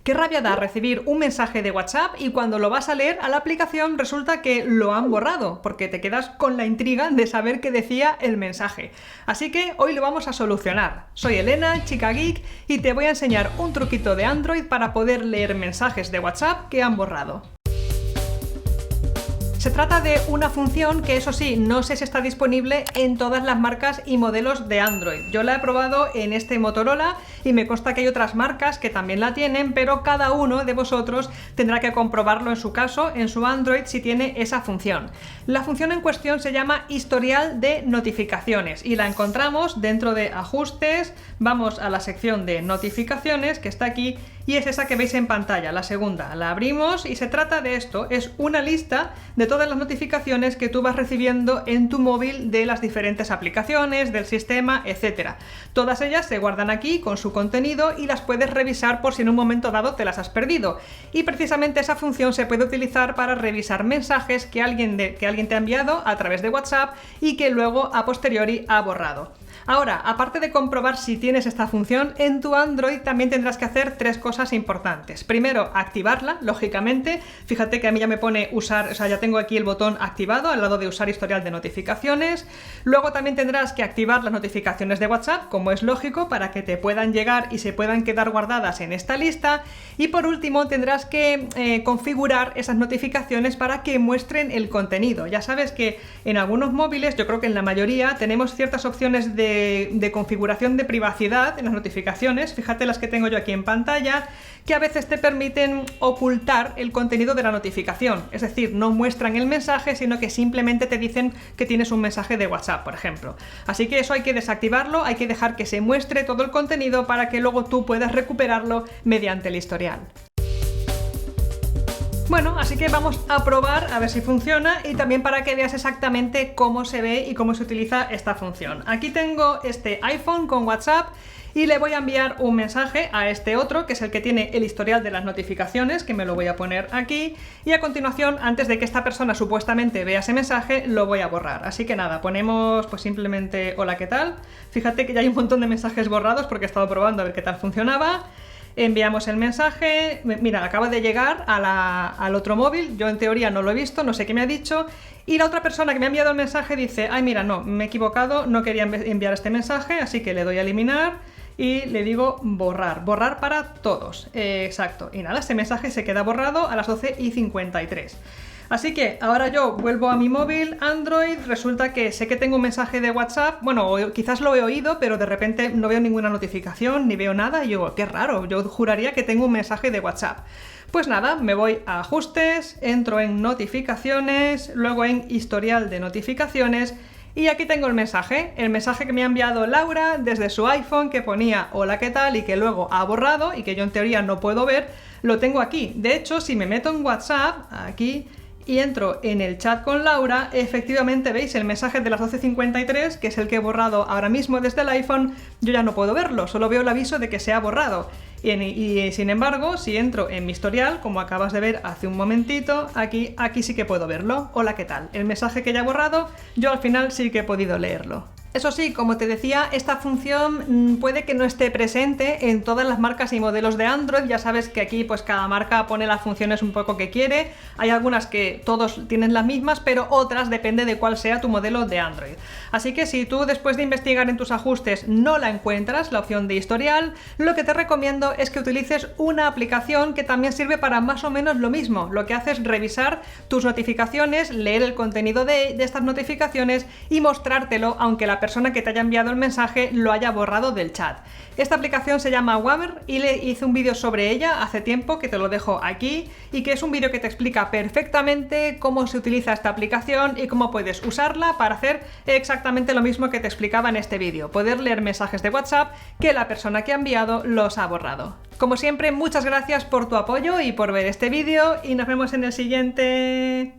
Qué rabia da recibir un mensaje de WhatsApp y cuando lo vas a leer a la aplicación resulta que lo han borrado, porque te quedas con la intriga de saber qué decía el mensaje. Así que hoy lo vamos a solucionar. Soy Elena, chica geek, y te voy a enseñar un truquito de Android para poder leer mensajes de WhatsApp que han borrado. Se trata de una función que, eso sí, no sé si está disponible en todas las marcas y modelos de Android. Yo la he probado en este Motorola y me consta que hay otras marcas que también la tienen, pero cada uno de vosotros tendrá que comprobarlo en su caso, en su Android, si tiene esa función. La función en cuestión se llama historial de notificaciones y la encontramos dentro de ajustes. Vamos a la sección de notificaciones que está aquí y es esa que veis en pantalla, la segunda. La abrimos y se trata de esto, es una lista de todas las notificaciones que tú vas recibiendo en tu móvil de las diferentes aplicaciones, del sistema, etc. Todas ellas se guardan aquí con su contenido y las puedes revisar por si en un momento dado te las has perdido. Y precisamente esa función se puede utilizar para revisar mensajes que alguien te ha enviado a través de WhatsApp y que luego a posteriori ha borrado. Ahora, aparte de comprobar si tienes esta función, en tu Android también tendrás que hacer tres cosas importantes. Primero, activarla, lógicamente. Fíjate que a mí ya me pone usar, o sea, ya tengo aquí el botón activado al lado de usar historial de notificaciones. Luego también tendrás que activar las notificaciones de WhatsApp, como es lógico, para que te puedan llegar y se puedan quedar guardadas en esta lista. Y por último, tendrás que configurar esas notificaciones para que muestren el contenido. Ya sabes que en algunos móviles, yo creo que en la mayoría, tenemos ciertas opciones de configuración de privacidad en las notificaciones, fíjate las que tengo yo aquí en pantalla, que a veces te permiten ocultar el contenido de la notificación, es decir, no muestran el mensaje, sino que simplemente te dicen que tienes un mensaje de WhatsApp, por ejemplo. Así que eso hay que desactivarlo, hay que dejar que se muestre todo el contenido para que luego tú puedas recuperarlo mediante el historial. Bueno, así que vamos a probar a ver si funciona y también para que veas exactamente cómo se ve y cómo se utiliza esta función. Aquí tengo este iPhone con WhatsApp y le voy a enviar un mensaje a este otro, que es el que tiene el historial de las notificaciones, que me lo voy a poner aquí, y a continuación, antes de que esta persona supuestamente vea ese mensaje, lo voy a borrar. Así que nada, ponemos pues simplemente hola, ¿qué tal? Fíjate que ya hay un montón de mensajes borrados porque he estado probando a ver qué tal funcionaba. Enviamos el mensaje, mira, acaba de llegar al otro móvil, yo en teoría no lo he visto, no sé qué me ha dicho, y la otra persona que me ha enviado el mensaje dice, ay mira, no, me he equivocado, no quería enviar este mensaje, así que le doy a eliminar y le digo borrar, borrar para todos, exacto, y nada, este mensaje se queda borrado a las 12:53. Así que ahora yo vuelvo a mi móvil Android, resulta que sé que tengo un mensaje de WhatsApp, bueno, quizás lo he oído, pero de repente no veo ninguna notificación, ni veo nada, y yo, qué raro, yo juraría que tengo un mensaje de WhatsApp. Pues nada, me voy a ajustes, entro en notificaciones, luego en historial de notificaciones, y aquí tengo el mensaje que me ha enviado Laura desde su iPhone, que ponía hola, ¿qué tal? Y que luego ha borrado, y que yo en teoría no puedo ver, lo tengo aquí. De hecho, si me meto en WhatsApp, aquí, y entro en el chat con Laura, efectivamente veis el mensaje de las 12:53, que es el que he borrado ahora mismo desde el iPhone, yo ya no puedo verlo, solo veo el aviso de que se ha borrado. Y sin embargo, si entro en mi historial, como acabas de ver hace un momentito, aquí sí que puedo verlo. Hola, ¿qué tal? El mensaje que ya he borrado, yo al final sí que he podido leerlo. Eso sí, como te decía, esta función puede que no esté presente en todas las marcas y modelos de Android. Ya sabes que aquí pues cada marca pone las funciones un poco que quiere. Hay algunas que todos tienen las mismas, pero otras depende de cuál sea tu modelo de Android. Así que si tú después de investigar en tus ajustes no la encuentras, la opción de historial, lo que te recomiendo es que utilices una aplicación que también sirve para más o menos lo mismo. Lo que hace es revisar tus notificaciones, leer el contenido de estas notificaciones y mostrártelo, aunque la persona que te haya enviado el mensaje lo haya borrado del chat. Esta aplicación se llama Wabber y le hice un vídeo sobre ella hace tiempo, que te lo dejo aquí, y que es un vídeo que te explica perfectamente cómo se utiliza esta aplicación y cómo puedes usarla para hacer exactamente lo mismo que te explicaba en este vídeo, poder leer mensajes de WhatsApp que la persona que ha enviado los ha borrado. Como siempre, muchas gracias por tu apoyo y por ver este vídeo, y nos vemos en el siguiente.